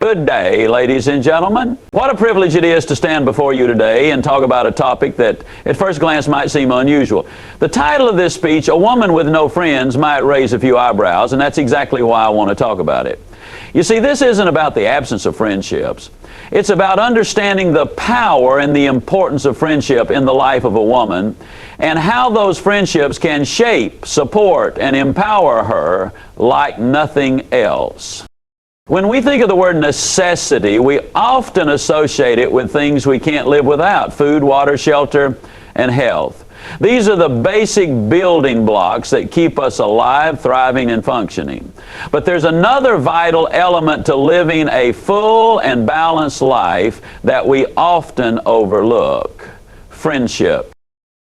Good day, ladies and gentlemen. What a privilege it is to stand before you today and talk about a topic that at first glance might seem unusual. The title of this speech, "A Woman with No Friends," might raise a few eyebrows, and that's exactly why I want to talk about it. You see, this isn't about the absence of friendships. It's about understanding the power and the importance of friendship in the life of a woman and how those friendships can shape, support, and empower her like nothing else. When we think of the word necessity, we often associate it with things we can't live without: food, water, shelter, and health. These are the basic building blocks that keep us alive, thriving, and functioning. But there's another vital element to living a full and balanced life that we often overlook: friendship.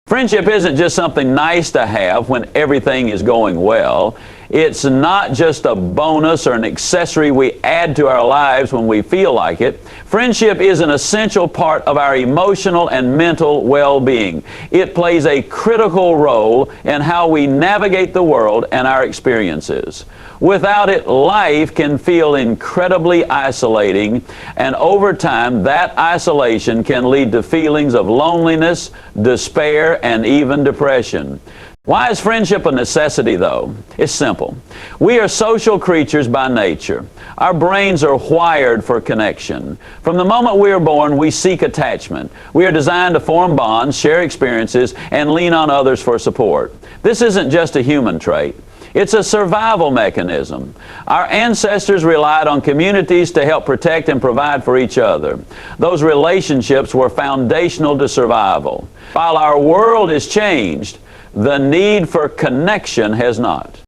Friendship isn't just something nice to have when everything is going well. It's not just a bonus or an accessory we add to our lives when we feel like it. Friendship is an essential part of our emotional and mental well-being. It plays a critical role in how we navigate the world and our experiences. Without it, life can feel incredibly isolating, and over time, that isolation can lead to feelings of loneliness, despair, and even depression. Why is friendship a necessity, though? It's simple. We are social creatures by nature. Our brains are wired for connection. From the moment we are born, we seek attachment. We are designed to form bonds, share experiences, and lean on others for support. This isn't just a human trait. It's a survival mechanism. Our ancestors relied on communities to help protect and provide for each other. Those relationships were foundational to survival. While our world has changed, the need for connection has not.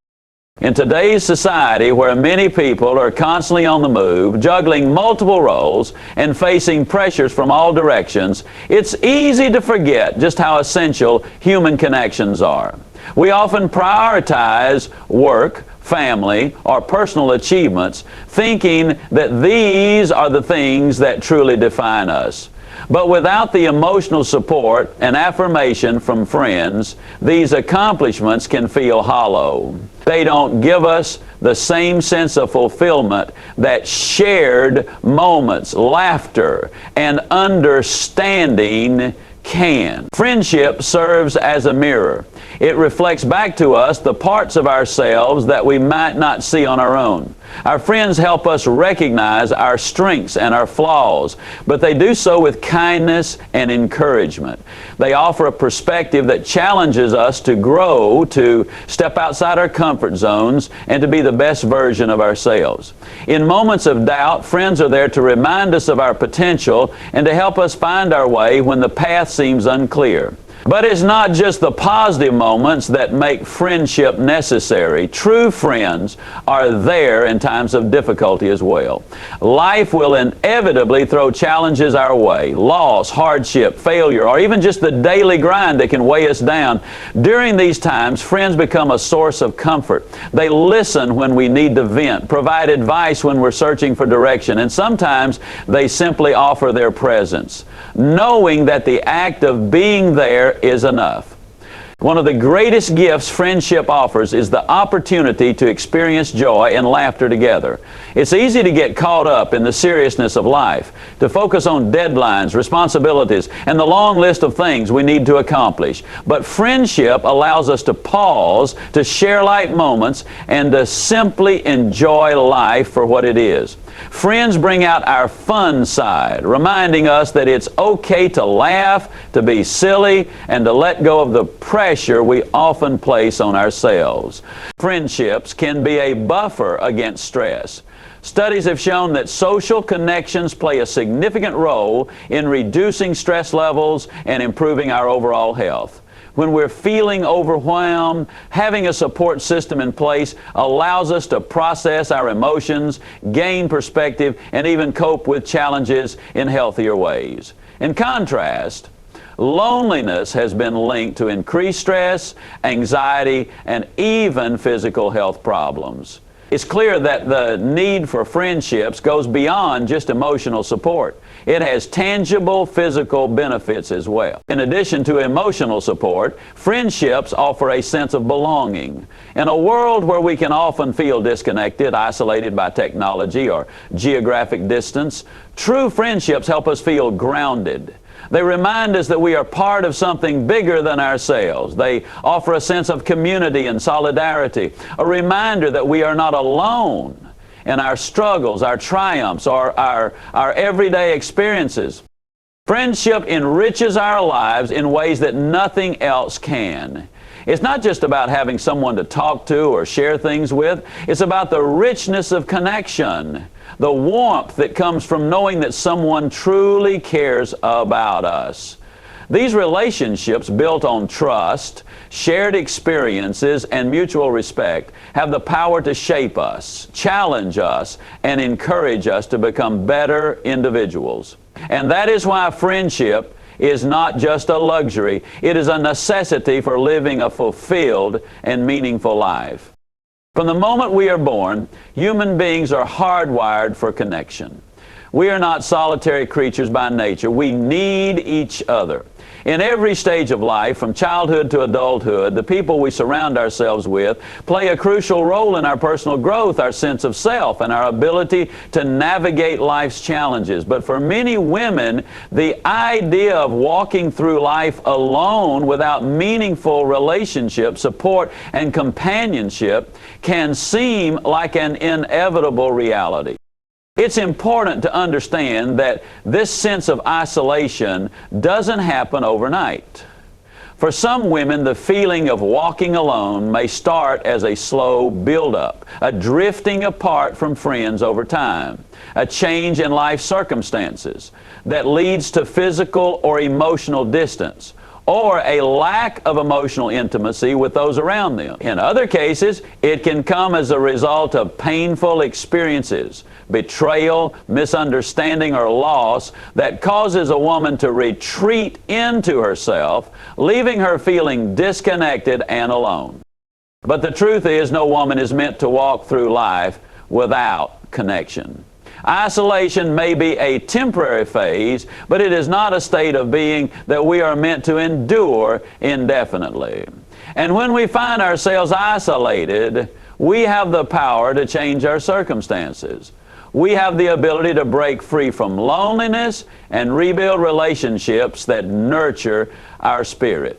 In today's society, where many people are constantly on the move, juggling multiple roles, and facing pressures from all directions, it's easy to forget just how essential human connections are. We often prioritize work, family, or personal achievements, thinking that these are the things that truly define us. But without the emotional support and affirmation from friends, these accomplishments can feel hollow. They don't give us the same sense of fulfillment that shared moments, laughter, and understanding can. Friendship serves as a mirror. It reflects back to us the parts of ourselves that we might not see on our own. Our friends help us recognize our strengths and our flaws, but they do so with kindness and encouragement. They offer a perspective that challenges us to grow, to step outside our comfort zones, and to be the best version of ourselves. In moments of doubt, friends are there to remind us of our potential and to help us find our way when the path seems unclear. But it's not just the positive moments that make friendship necessary. True friends are there in times of difficulty as well. Life will inevitably throw challenges our way: loss, hardship, failure, or even just the daily grind that can weigh us down. During these times, friends become a source of comfort. They listen when we need to vent, provide advice when we're searching for direction, and sometimes they simply offer their presence, knowing that the act of being there is enough. One of the greatest gifts friendship offers is the opportunity to experience joy and laughter together. It's easy to get caught up in the seriousness of life, to focus on deadlines, responsibilities, and the long list of things we need to accomplish. But friendship allows us to pause, to share light moments, and to simply enjoy life for what it is. Friends bring out our fun side, reminding us that it's okay to laugh, to be silly, and to let go of the pressure we often place on ourselves. Friendships can be a buffer against stress. Studies have shown that social connections play a significant role in reducing stress levels and improving our overall health. When we're feeling overwhelmed, having a support system in place allows us to process our emotions, gain perspective, and even cope with challenges in healthier ways. In contrast, loneliness has been linked to increased stress, anxiety, and even physical health problems. It's clear that the need for friendships goes beyond just emotional support. It has tangible physical benefits as well. In addition to emotional support, friendships offer a sense of belonging. In a world where we can often feel disconnected, isolated by technology or geographic distance, true friendships help us feel grounded. They remind us that we are part of something bigger than ourselves. They offer a sense of community and solidarity, a reminder that we are not alone in our struggles, our triumphs, or our everyday experiences. Friendship enriches our lives in ways that nothing else can. It's not just about having someone to talk to or share things with. It's about the richness of connection, the warmth that comes from knowing that someone truly cares about us. These relationships built on trust, shared experiences, and mutual respect have the power to shape us, challenge us, and encourage us to become better individuals. And that is why friendship is not just a luxury, it is a necessity for living a fulfilled and meaningful life. From the moment we are born, human beings are hardwired for connection. We are not solitary creatures by nature. We need each other. In every stage of life, from childhood to adulthood, the people we surround ourselves with play a crucial role in our personal growth, our sense of self, and our ability to navigate life's challenges. But for many women, the idea of walking through life alone without meaningful relationship, support, and companionship can seem like an inevitable reality. It's important to understand that this sense of isolation doesn't happen overnight. For some women, the feeling of walking alone may start as a slow buildup, a drifting apart from friends over time, a change in life circumstances that leads to physical or emotional distance, or a lack of emotional intimacy with those around them. In other cases, it can come as a result of painful experiences, betrayal, misunderstanding, or loss that causes a woman to retreat into herself, leaving her feeling disconnected and alone. But the truth is, no woman is meant to walk through life without connection. Isolation may be a temporary phase, but it is not a state of being that we are meant to endure indefinitely. And when we find ourselves isolated, we have the power to change our circumstances. We have the ability to break free from loneliness and rebuild relationships that nurture our spirit.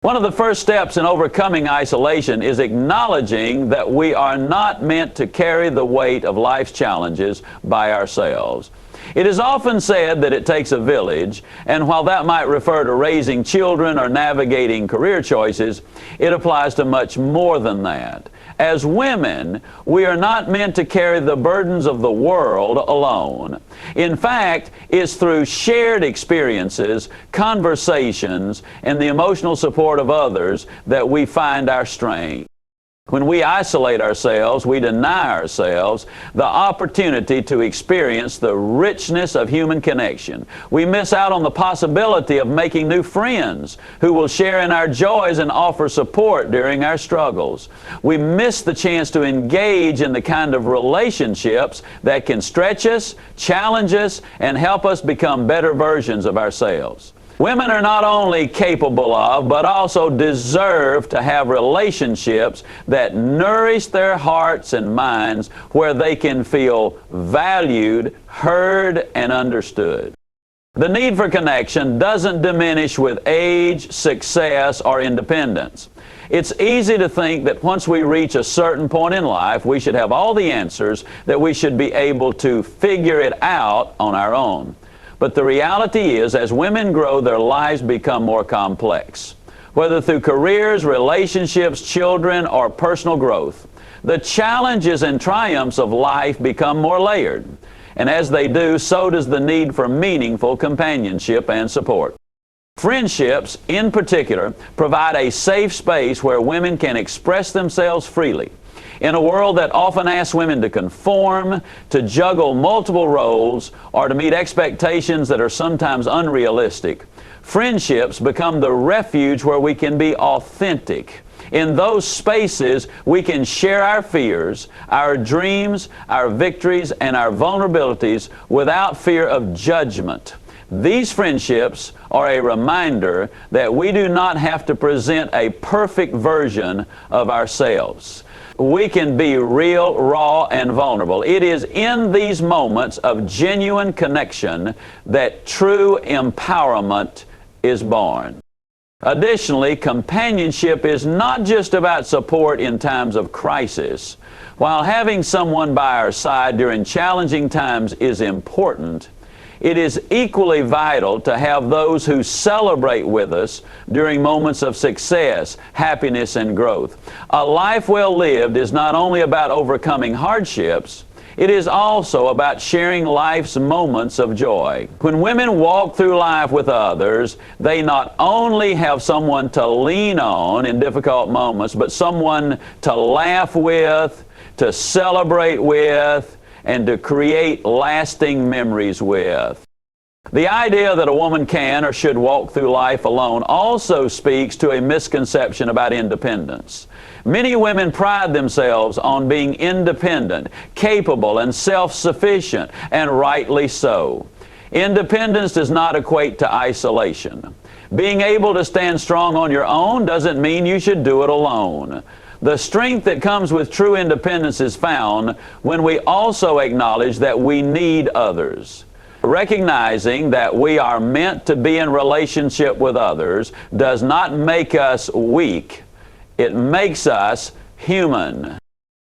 One of the first steps in overcoming isolation is acknowledging that we are not meant to carry the weight of life's challenges by ourselves. It is often said that it takes a village, and while that might refer to raising children or navigating career choices, it applies to much more than that. As women, we are not meant to carry the burdens of the world alone. In fact, it's through shared experiences, conversations, and the emotional support of others that we find our strength. When we isolate ourselves, we deny ourselves the opportunity to experience the richness of human connection. We miss out on the possibility of making new friends who will share in our joys and offer support during our struggles. We miss the chance to engage in the kind of relationships that can stretch us, challenge us, and help us become better versions of ourselves. Women are not only capable of, but also deserve to have relationships that nourish their hearts and minds, where they can feel valued, heard, and understood. The need for connection doesn't diminish with age, success, or independence. It's easy to think that once we reach a certain point in life, we should have all the answers, that we should be able to figure it out on our own. But the reality is, as women grow, their lives become more complex. Whether through careers, relationships, children, or personal growth, the challenges and triumphs of life become more layered. And as they do, so does the need for meaningful companionship and support. Friendships, in particular, provide a safe space where women can express themselves freely. In a world that often asks women to conform, to juggle multiple roles, or to meet expectations that are sometimes unrealistic, friendships become the refuge where we can be authentic. In those spaces, we can share our fears, our dreams, our victories, and our vulnerabilities without fear of judgment. These friendships are a reminder that we do not have to present a perfect version of ourselves. We can be real, raw, and vulnerable. It is in these moments of genuine connection that true empowerment is born. Additionally, companionship is not just about support in times of crisis. While having someone by our side during challenging times is important, it is equally vital to have those who celebrate with us during moments of success, happiness, and growth. A life well lived is not only about overcoming hardships, it is also about sharing life's moments of joy. When women walk through life with others, they not only have someone to lean on in difficult moments, but someone to laugh with, to celebrate with, and to create lasting memories with. The idea that a woman can or should walk through life alone also speaks to a misconception about independence. Many women pride themselves on being independent, capable, and self-sufficient, and rightly so. Independence does not equate to isolation. Being able to stand strong on your own doesn't mean you should do it alone. The strength that comes with true independence is found when we also acknowledge that we need others. Recognizing that we are meant to be in relationship with others does not make us weak. It makes us human.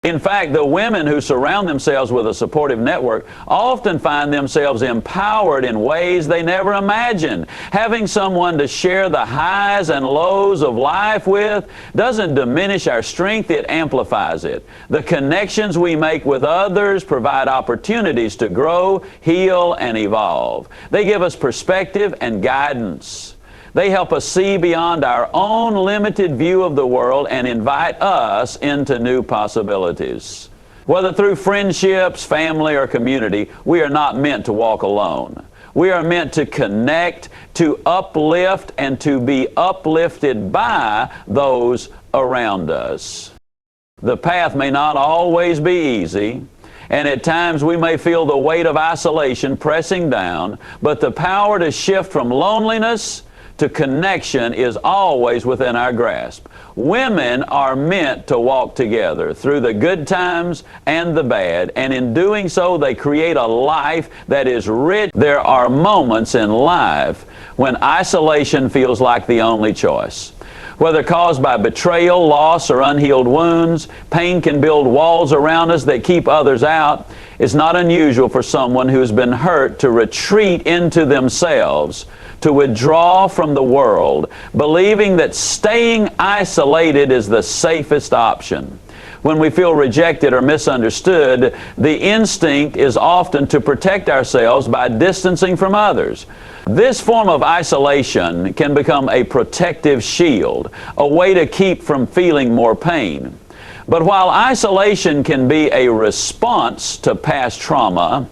In fact, the women who surround themselves with a supportive network often find themselves empowered in ways they never imagined. Having someone to share the highs and lows of life with doesn't diminish our strength, it amplifies it. The connections we make with others provide opportunities to grow, heal, and evolve. They give us perspective and guidance. They help us see beyond our own limited view of the world and invite us into new possibilities. Whether through friendships, family, or community, we are not meant to walk alone. We are meant to connect, to uplift, and to be uplifted by those around us. The path may not always be easy, and at times we may feel the weight of isolation pressing down, but the power to shift from loneliness to connection is always within our grasp. Women are meant to walk together through the good times and the bad, and in doing so they create a life that is rich. There are moments in life when isolation feels like the only choice. Whether caused by betrayal, loss, or unhealed wounds, pain can build walls around us that keep others out. It's not unusual for someone who's been hurt to retreat into themselves, to withdraw from the world, believing that staying isolated is the safest option. When we feel rejected or misunderstood, the instinct is often to protect ourselves by distancing from others. This form of isolation can become a protective shield, a way to keep from feeling more pain. But while isolation can be a response to past trauma,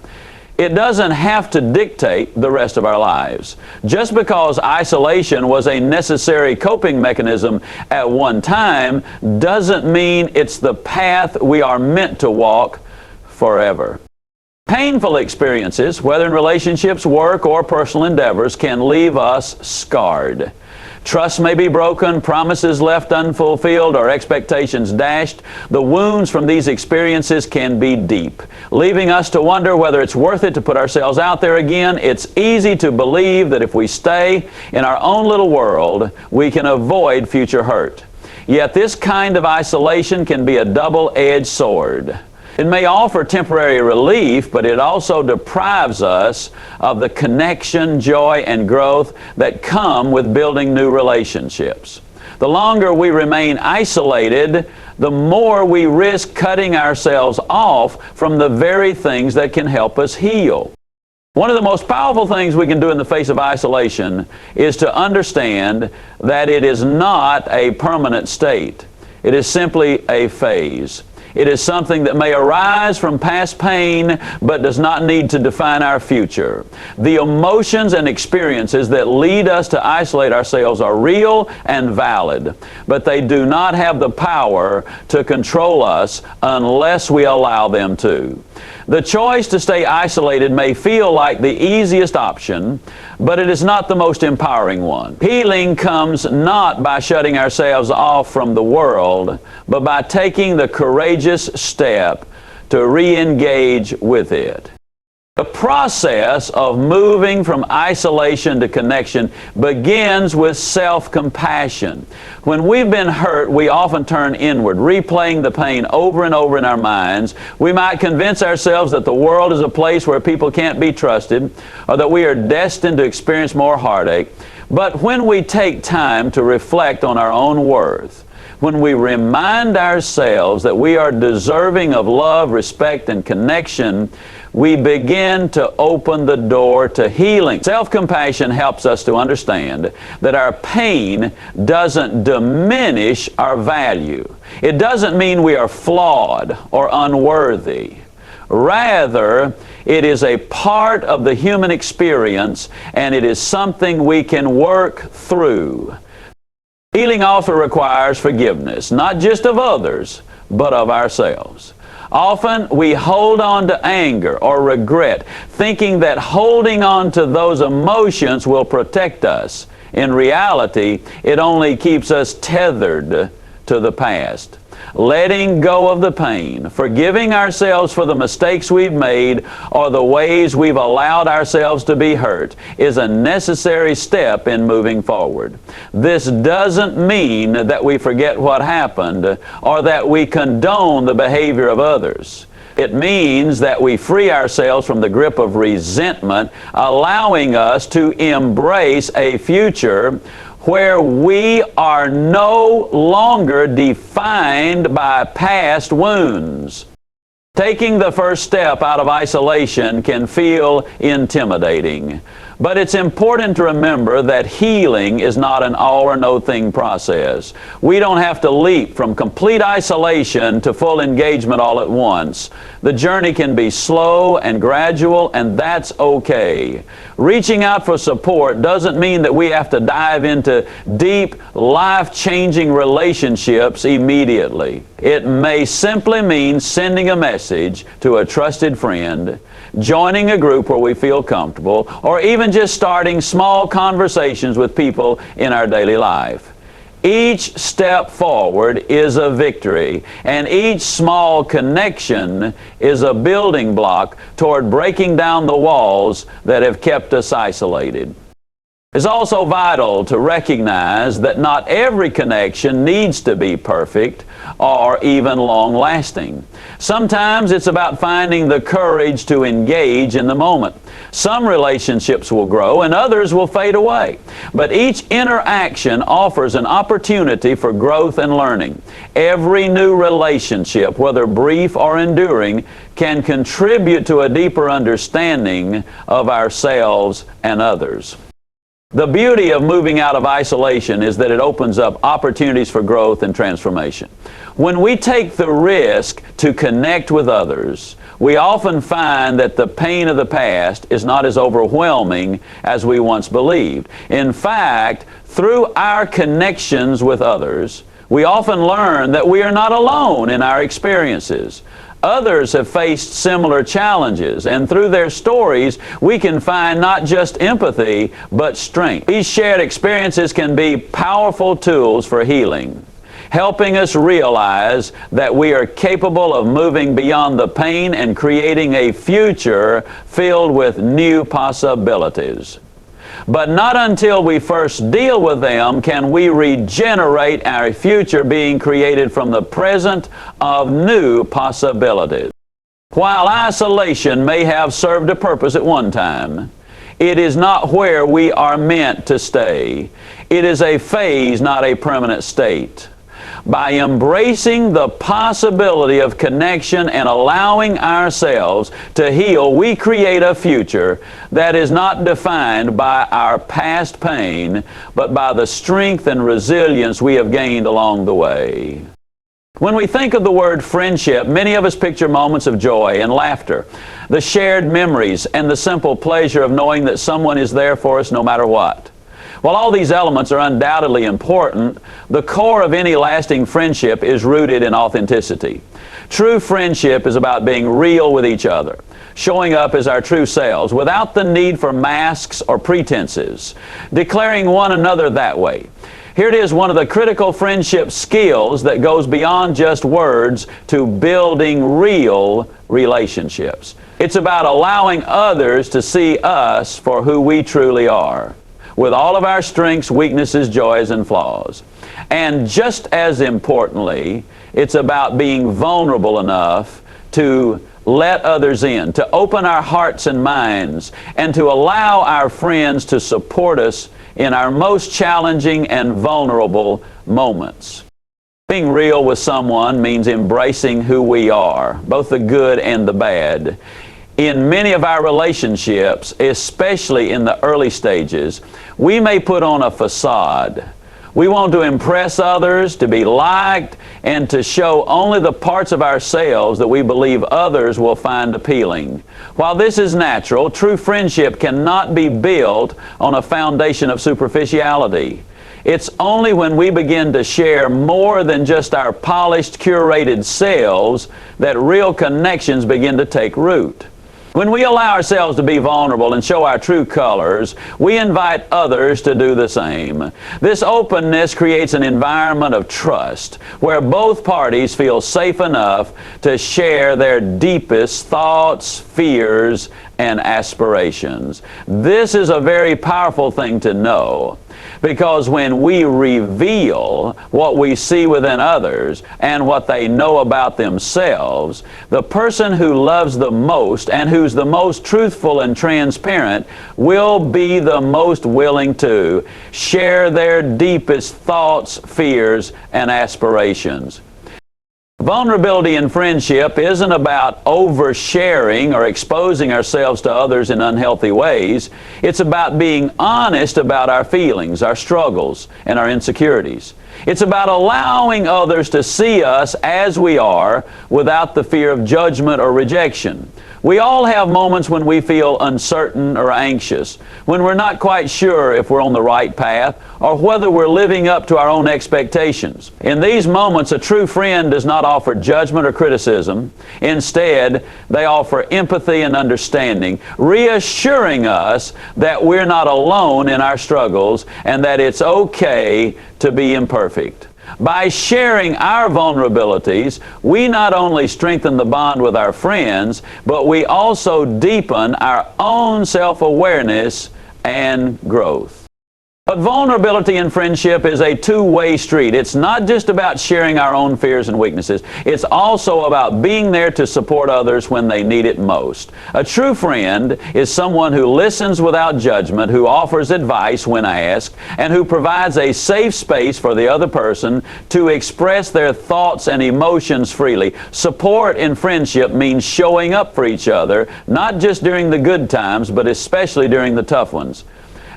it doesn't have to dictate the rest of our lives. Just because isolation was a necessary coping mechanism at one time doesn't mean it's the path we are meant to walk forever. Painful experiences, whether in relationships, work, or personal endeavors, can leave us scarred. Trust may be broken, promises left unfulfilled, or expectations dashed. The wounds from these experiences can be deep, leaving us to wonder whether it's worth it to put ourselves out there again. It's easy to believe that if we stay in our own little world, we can avoid future hurt. Yet this kind of isolation can be a double-edged sword. It may offer temporary relief, but it also deprives us of the connection, joy, and growth that come with building new relationships. The longer we remain isolated, the more we risk cutting ourselves off from the very things that can help us heal. One of the most powerful things we can do in the face of isolation is to understand that it is not a permanent state. It is simply a phase. It is something that may arise from past pain, but does not need to define our future. The emotions and experiences that lead us to isolate ourselves are real and valid, but they do not have the power to control us unless we allow them to. The choice to stay isolated may feel like the easiest option, but it is not the most empowering one. Healing comes not by shutting ourselves off from the world, but by taking the courageous step to re-engage with it. The process of moving from isolation to connection begins with self-compassion. When we've been hurt, we often turn inward, replaying the pain over and over in our minds. We might convince ourselves that the world is a place where people can't be trusted, or that we are destined to experience more heartache. But when we take time to reflect on our own worth, when we remind ourselves that we are deserving of love, respect, and connection, we begin to open the door to healing. Self-compassion helps us to understand that our pain doesn't diminish our value. It doesn't mean we are flawed or unworthy. Rather, it is a part of the human experience, and it is something we can work through. Healing also requires forgiveness, not just of others, but of ourselves. Often we hold on to anger or regret, thinking that holding on to those emotions will protect us. In reality, it only keeps us tethered to the past. Letting go of the pain, forgiving ourselves for the mistakes we've made or the ways we've allowed ourselves to be hurt is a necessary step in moving forward. This doesn't mean that we forget what happened or that we condone the behavior of others. It means that we free ourselves from the grip of resentment, allowing us to embrace a future where we are no longer defined by past wounds. Taking the first step out of isolation can feel intimidating, but it's important to remember that healing is not an all or no thing process. We don't have to leap from complete isolation to full engagement all at once. The journey can be slow and gradual, and that's okay. Reaching out for support doesn't mean that we have to dive into deep, life-changing relationships immediately. It may simply mean sending a message to a trusted friend, joining a group where we feel comfortable, or even just starting small conversations with people in our daily life. Each step forward is a victory, and each small connection is a building block toward breaking down the walls that have kept us isolated. It's also vital to recognize that not every connection needs to be perfect or even long-lasting. Sometimes it's about finding the courage to engage in the moment. Some relationships will grow and others will fade away. But each interaction offers an opportunity for growth and learning. Every new relationship, whether brief or enduring, can contribute to a deeper understanding of ourselves and others. The beauty of moving out of isolation is that it opens up opportunities for growth and transformation. When we take the risk to connect with others, we often find that the pain of the past is not as overwhelming as we once believed. In fact, through our connections with others, we often learn that we are not alone in our experiences. Others have faced similar challenges, and through their stories, we can find not just empathy, but strength. These shared experiences can be powerful tools for healing, helping us realize that we are capable of moving beyond the pain and creating a future filled with new possibilities. But not until we first deal with them can we regenerate our future being created from the present of new possibilities. While isolation may have served a purpose at one time, it is not where we are meant to stay. It is a phase, not a permanent state. By embracing the possibility of connection and allowing ourselves to heal, we create a future that is not defined by our past pain, but by the strength and resilience we have gained along the way. When we think of the word friendship, many of us picture moments of joy and laughter, the shared memories, and the simple pleasure of knowing that someone is there for us no matter what. While all these elements are undoubtedly important, the core of any lasting friendship is rooted in authenticity. True friendship is about being real with each other, showing up as our true selves without the need for masks or pretenses, declaring one another that way. Here it is, one of the critical friendship skills that goes beyond just words to building real relationships. It's about allowing others to see us for who we truly are, with all of our strengths, weaknesses, joys, and flaws. And just as importantly, it's about being vulnerable enough to let others in, to open our hearts and minds, and to allow our friends to support us in our most challenging and vulnerable moments. Being real with someone means embracing who we are, both the good and the bad. In many of our relationships, especially in the early stages, we may put on a facade. We want to impress others, to be liked, and to show only the parts of ourselves that we believe others will find appealing. While this is natural, true friendship cannot be built on a foundation of superficiality. It's only when we begin to share more than just our polished, curated selves that real connections begin to take root. When we allow ourselves to be vulnerable and show our true colors, we invite others to do the same. This openness creates an environment of trust where both parties feel safe enough to share their deepest thoughts, fears, and aspirations. This is a very powerful thing to know, because when we reveal what we see within others and what they know about themselves, the person who loves the most and who's the most truthful and transparent will be the most willing to share their deepest thoughts, fears, and aspirations. Vulnerability in friendship isn't about oversharing or exposing ourselves to others in unhealthy ways. It's about being honest about our feelings, our struggles, and our insecurities. It's about allowing others to see us as we are without the fear of judgment or rejection. We all have moments when we feel uncertain or anxious, when we're not quite sure if we're on the right path or whether we're living up to our own expectations. In these moments, a true friend does not offer judgment or criticism. Instead, they offer empathy and understanding, reassuring us that we're not alone in our struggles and that it's okay to be imperfect. By sharing our vulnerabilities, we not only strengthen the bond with our friends, but we also deepen our own self-awareness and growth. But vulnerability in friendship is a two-way street. It's not just about sharing our own fears and weaknesses. It's also about being there to support others when they need it most. A true friend is someone who listens without judgment, who offers advice when asked, and who provides a safe space for the other person to express their thoughts and emotions freely. Support in friendship means showing up for each other, not just during the good times, but especially during the tough ones.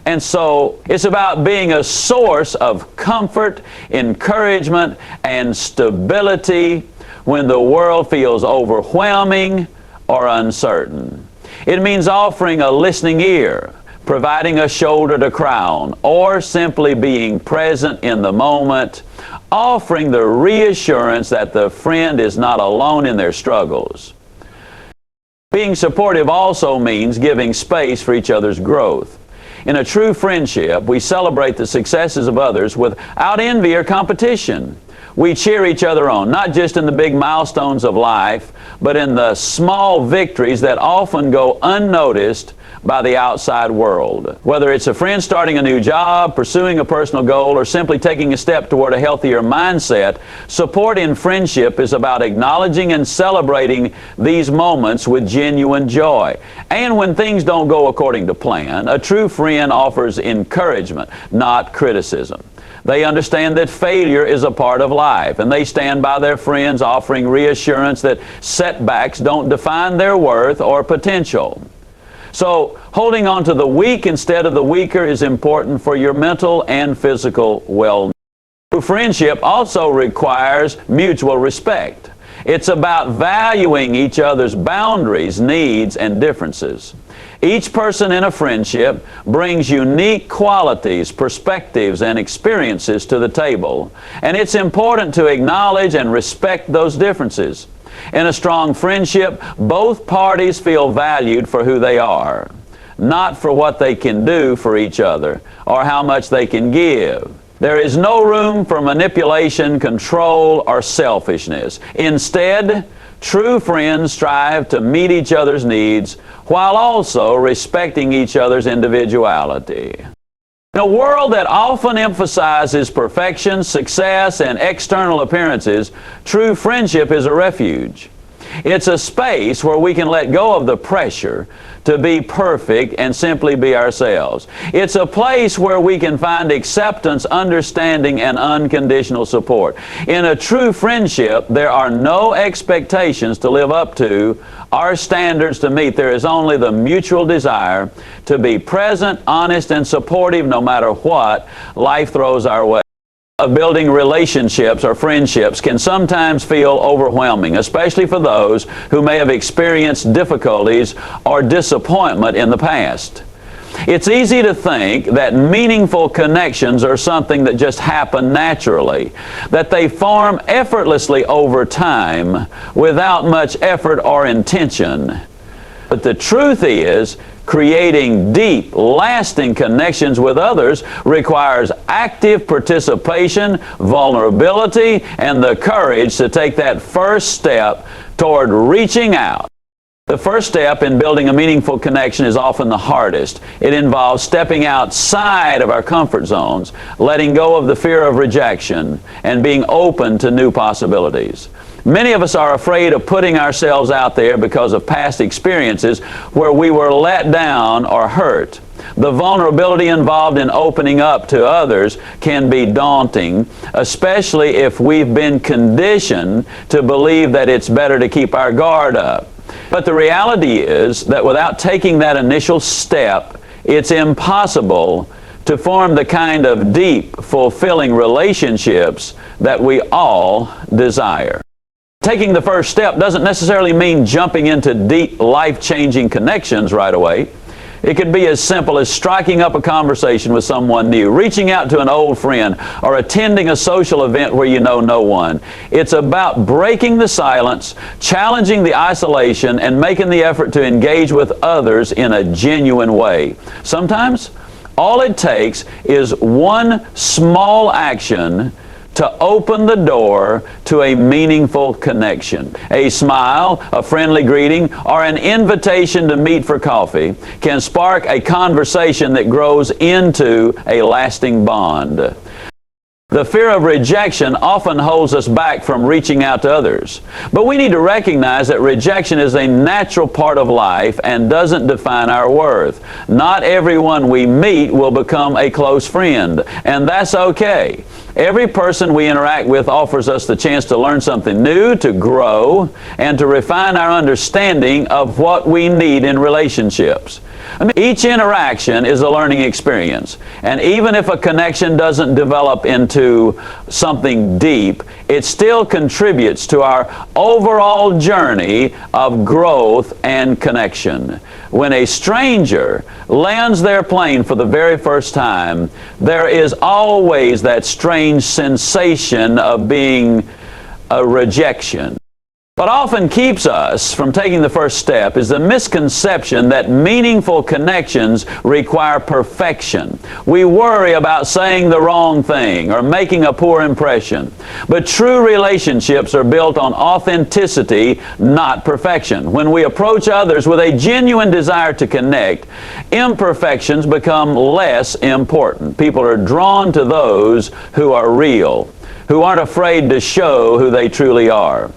And so it's about being a source of comfort, encouragement, and stability when the world feels overwhelming or uncertain. It means offering a listening ear, providing a shoulder to cry on, or simply being present in the moment, offering the reassurance that the friend is not alone in their struggles. Being supportive also means giving space for each other's growth. In a true friendship, we celebrate the successes of others without envy or competition. We cheer each other on, not just in the big milestones of life, but in the small victories that often go unnoticed by the outside world. Whether it's a friend starting a new job, pursuing a personal goal, or simply taking a step toward a healthier mindset, support in friendship is about acknowledging and celebrating these moments with genuine joy. And when things don't go according to plan, a true friend offers encouragement, not criticism. They understand that failure is a part of life, and they stand by their friends, offering reassurance that setbacks don't define their worth or potential. So, holding on to the weak instead of the weaker is important for your mental and physical well-being. Friendship also requires mutual respect. It's about valuing each other's boundaries, needs, and differences. Each person in a friendship brings unique qualities, perspectives, and experiences to the table, and it's important to acknowledge and respect those differences. In a strong friendship, both parties feel valued for who they are, not for what they can do for each other or how much they can give. There is no room for manipulation, control, or selfishness. Instead, true friends strive to meet each other's needs while also respecting each other's individuality. In a world that often emphasizes perfection, success, and external appearances, true friendship is a refuge. It's a space where we can let go of the pressure to be perfect and simply be ourselves. It's a place where we can find acceptance, understanding, and unconditional support. In a true friendship, there are no expectations to live up to or standards to meet. There is only the mutual desire to be present, honest, and supportive no matter what life throws our way. Of building relationships or friendships can sometimes feel overwhelming, especially for those who may have experienced difficulties or disappointment in the past. It's easy to think that meaningful connections are something that just happen naturally, that they form effortlessly over time without much effort or intention. But the truth is, creating deep, lasting connections with others requires active participation, vulnerability, and the courage to take that first step toward reaching out. The first step in building a meaningful connection is often the hardest. It involves stepping outside of our comfort zones, letting go of the fear of rejection, and being open to new possibilities. Many of us are afraid of putting ourselves out there because of past experiences where we were let down or hurt. The vulnerability involved in opening up to others can be daunting, especially if we've been conditioned to believe that it's better to keep our guard up. But the reality is that without taking that initial step, it's impossible to form the kind of deep, fulfilling relationships that we all desire. Taking the first step doesn't necessarily mean jumping into deep, life-changing connections right away. It could be as simple as striking up a conversation with someone new, reaching out to an old friend, or attending a social event where you know no one. It's about breaking the silence, challenging the isolation, and making the effort to engage with others in a genuine way. Sometimes, all it takes is one small action to open the door to a meaningful connection. A smile, a friendly greeting, or an invitation to meet for coffee can spark a conversation that grows into a lasting bond. The fear of rejection often holds us back from reaching out to others. But we need to recognize that rejection is a natural part of life and doesn't define our worth. Not everyone we meet will become a close friend, and that's okay. Every person we interact with offers us the chance to learn something new, to grow, and to refine our understanding of what we need in relationships. Each interaction is a learning experience, and even if a connection doesn't develop into something deep, it still contributes to our overall journey of growth and connection. When a stranger lands their plane for the very first time, there is always that strange sensation of being a rejection. What often keeps us from taking the first step is the misconception that meaningful connections require perfection. We worry about saying the wrong thing or making a poor impression. But true relationships are built on authenticity, not perfection. When we approach others with a genuine desire to connect, imperfections become less important. People are drawn to those who are real, who aren't afraid to show who they truly are.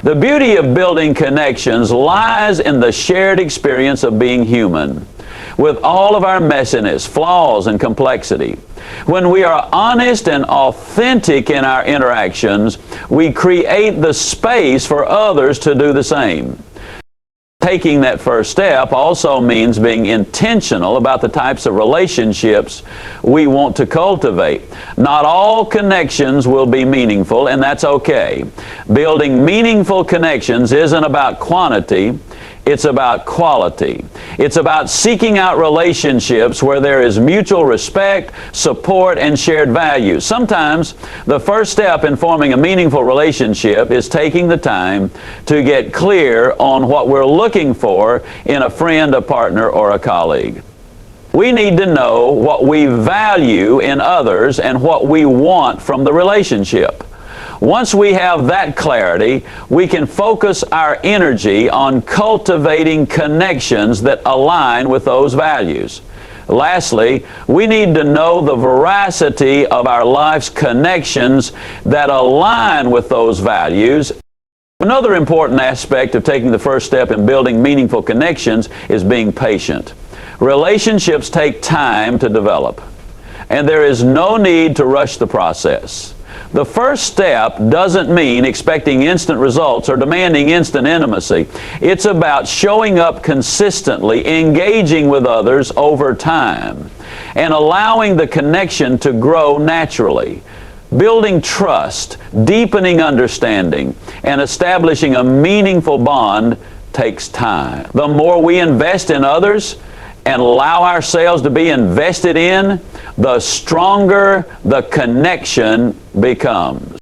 The beauty of building connections lies in the shared experience of being human, with all of our messiness, flaws, and complexity. When we are honest and authentic in our interactions, we create the space for others to do the same. taking that first step also means being intentional about the types of relationships we want to cultivate. Not all connections will be meaningful, and that's okay. Building meaningful connections isn't about quantity, it's about quality. It's about seeking out relationships where there is mutual respect, support, and shared values. Sometimes the first step in forming a meaningful relationship is taking the time to get clear on what we're looking for in a friend, a partner, or a colleague. We need to know what we value in others and what we want from the relationship. Once we have that clarity, we can focus our energy on cultivating connections that align with those values. Lastly, we need to know the veracity of our life's connections that align with those values. Another important aspect of taking the first step in building meaningful connections is being patient. Relationships take time to develop, and there is no need to rush the process. The first step doesn't mean expecting instant results or demanding instant intimacy. It's about showing up consistently, engaging with others over time, and allowing the connection to grow naturally. Building trust, deepening understanding, and establishing a meaningful bond takes time. The more we invest in others and allow ourselves to be invested in, the stronger the connection becomes.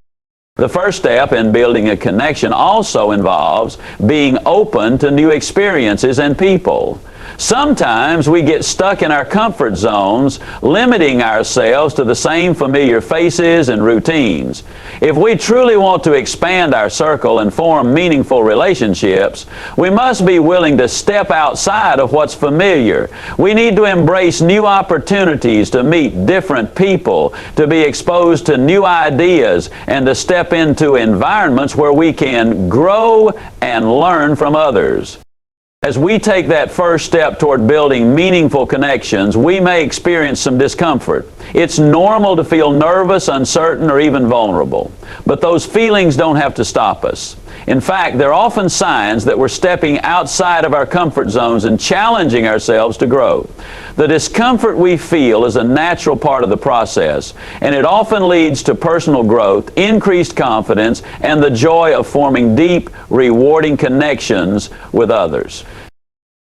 The first step in building a connection also involves being open to new experiences and people. Sometimes we get stuck in our comfort zones, limiting ourselves to the same familiar faces and routines. If we truly want to expand our circle and form meaningful relationships, we must be willing to step outside of what's familiar. We need to embrace new opportunities to meet different people, to be exposed to new ideas, and to step into environments where we can grow and learn from others. As we take that first step toward building meaningful connections, we may experience some discomfort. It's normal to feel nervous, uncertain, or even vulnerable. But those feelings don't have to stop us. In fact, they're often signs that we're stepping outside of our comfort zones and challenging ourselves to grow. The discomfort we feel is a natural part of the process, and it often leads to personal growth, increased confidence, and the joy of forming deep, rewarding connections with others.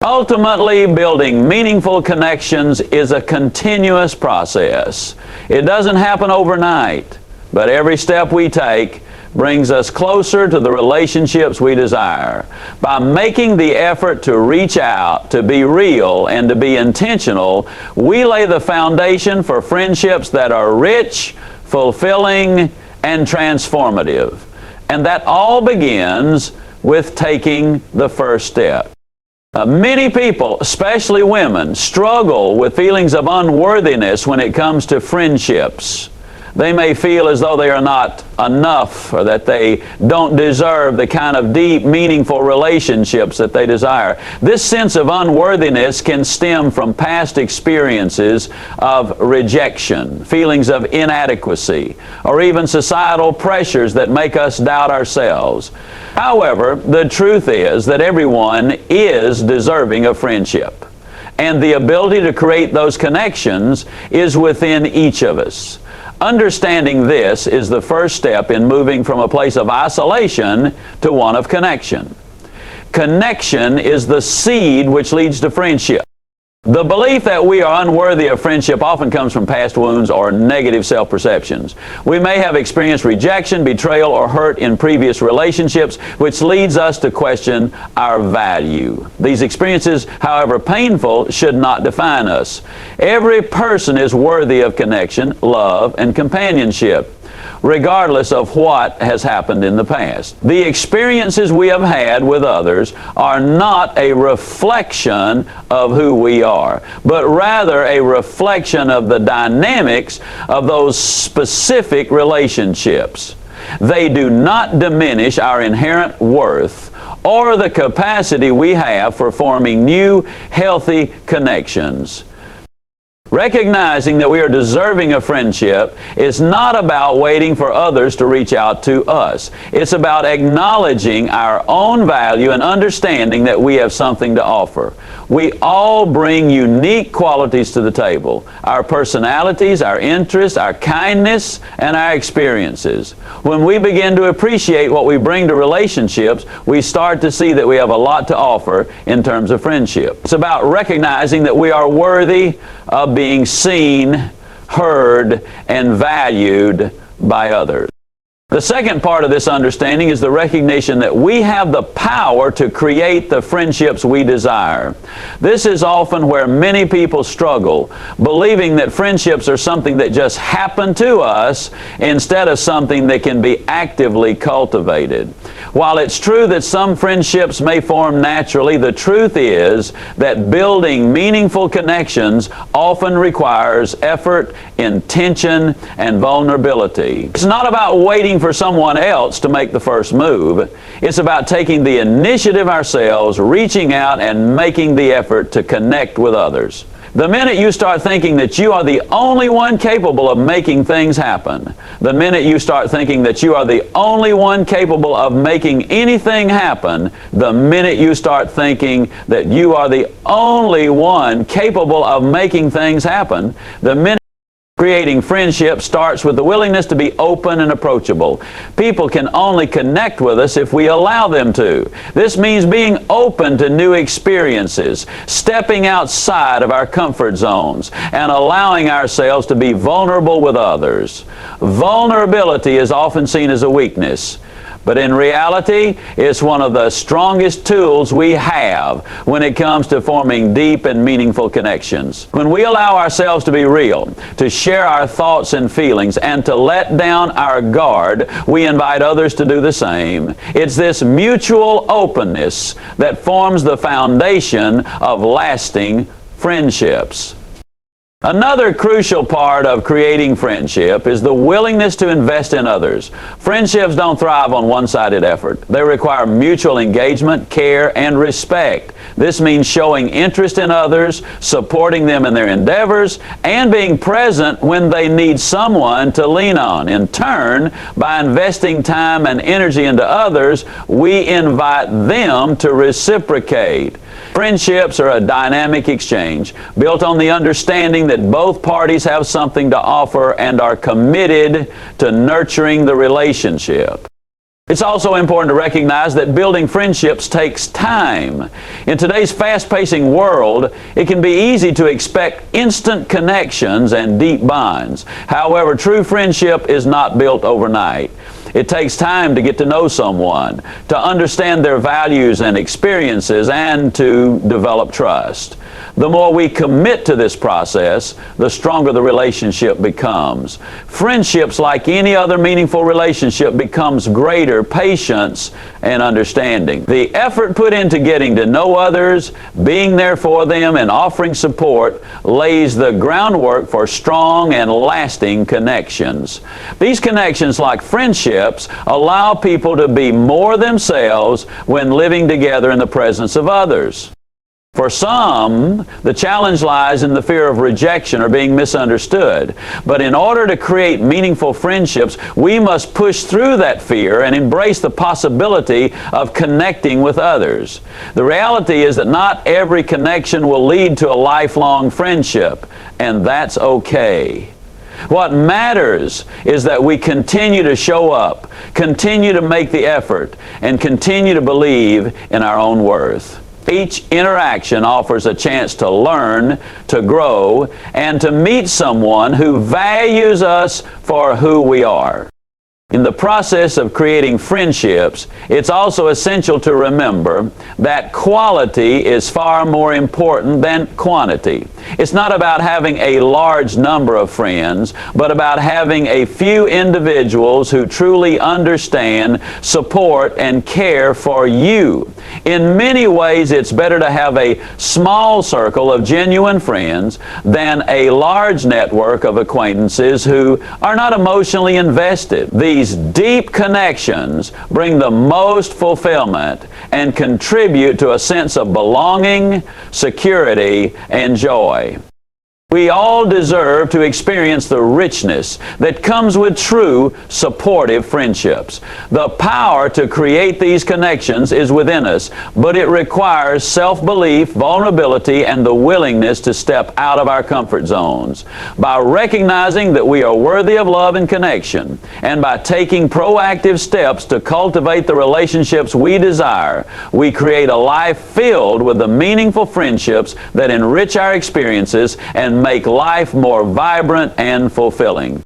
Ultimately, building meaningful connections is a continuous process. It doesn't happen overnight, but every step we take brings us closer to the relationships we desire. By making the effort to reach out, to be real, and to be intentional, we lay the foundation for friendships that are rich, fulfilling, and transformative. And that all begins with taking the first step. Many people, especially women, struggle with feelings of unworthiness when it comes to friendships. They may feel as though they are not enough, or that they don't deserve the kind of deep, meaningful relationships that they desire. This sense of unworthiness can stem from past experiences of rejection, feelings of inadequacy, or even societal pressures that make us doubt ourselves. However, the truth is that everyone is deserving of friendship, and the ability to create those connections is within each of us. Understanding this is the first step in moving from a place of isolation to one of connection. Connection is the seed which leads to friendship. The belief that we are unworthy of friendship often comes from past wounds or negative self-perceptions. We may have experienced rejection, betrayal, or hurt in previous relationships, which leads us to question our value. These experiences, however painful, should not define us. Every person is worthy of connection, love, and companionship, regardless of what has happened in the past. The experiences we have had with others are not a reflection of who we are, but rather a reflection of the dynamics of those specific relationships. They do not diminish our inherent worth or the capacity we have for forming new, healthy connections. Recognizing that we are deserving of friendship is not about waiting for others to reach out to us. It's about acknowledging our own value and understanding that we have something to offer. We all bring unique qualities to the table. Our personalities, our interests, our kindness, and our experiences. When we begin to appreciate what we bring to relationships, we start to see that we have a lot to offer in terms of friendship. It's about recognizing that we are worthy of being seen, heard, and valued by others. The second part of this understanding is the recognition that we have the power to create the friendships we desire. This is often where many people struggle, believing that friendships are something that just happen to us instead of something that can be actively cultivated. While it's true that some friendships may form naturally, the truth is that building meaningful connections often requires effort, intention, and vulnerability. It's not about waiting for someone else to make the first move. It's about taking the initiative ourselves, reaching out, and making the effort to connect with others. The minute you start thinking that you are the only one capable of making things happen, the minute you start thinking that you are the only one capable of making anything happen, the minute you start thinking that you are the only one capable of making things happen, the minute creating friendship starts with the willingness to be open and approachable. People can only connect with us if we allow them to. This means being open to new experiences, stepping outside of our comfort zones, and allowing ourselves to be vulnerable with others. Vulnerability is often seen as a weakness, but in reality, it's one of the strongest tools we have when it comes to forming deep and meaningful connections. When we allow ourselves to be real, to share our thoughts and feelings, and to let down our guard, we invite others to do the same. It's this mutual openness that forms the foundation of lasting friendships. Another crucial part of creating friendship is the willingness to invest in others. Friendships don't thrive on one-sided effort. They require mutual engagement, care, and respect. This means showing interest in others, supporting them in their endeavors, and being present when they need someone to lean on. In turn, by investing time and energy into others, we invite them to reciprocate. Friendships are a dynamic exchange built on the understanding that both parties have something to offer and are committed to nurturing the relationship. It's also important to recognize that building friendships takes time. In today's fast-pacing world, it can be easy to expect instant connections and deep bonds. However, true friendship is not built overnight. It takes time to get to know someone, to understand their values and experiences, and to develop trust. The more we commit to this process, the stronger the relationship becomes. Friendships, like any other meaningful relationship, becomes greater patience and understanding. The effort put into getting to know others, being there for them, and offering support lays the groundwork for strong and lasting connections. These connections, like friendships, allow people to be more themselves when living together in the presence of others. For some, the challenge lies in the fear of rejection or being misunderstood. But in order to create meaningful friendships, we must push through that fear and embrace the possibility of connecting with others. The reality is that not every connection will lead to a lifelong friendship, and that's okay. What matters is that we continue to show up, continue to make the effort, and continue to believe in our own worth. Each interaction offers a chance to learn, to grow, and to meet someone who values us for who we are. In the process of creating friendships, it's also essential to remember that quality is far more important than quantity. It's not about having a large number of friends, but about having a few individuals who truly understand, support, and care for you. In many ways, it's better to have a small circle of genuine friends than a large network of acquaintances who are not emotionally invested. These deep connections bring the most fulfillment and contribute to a sense of belonging, security, and joy. We all deserve to experience the richness that comes with true, supportive friendships. The power to create these connections is within us, but it requires self-belief, vulnerability, and the willingness to step out of our comfort zones. By recognizing that we are worthy of love and connection, and by taking proactive steps to cultivate the relationships we desire, we create a life filled with the meaningful friendships that enrich our experiences and make life more vibrant and fulfilling.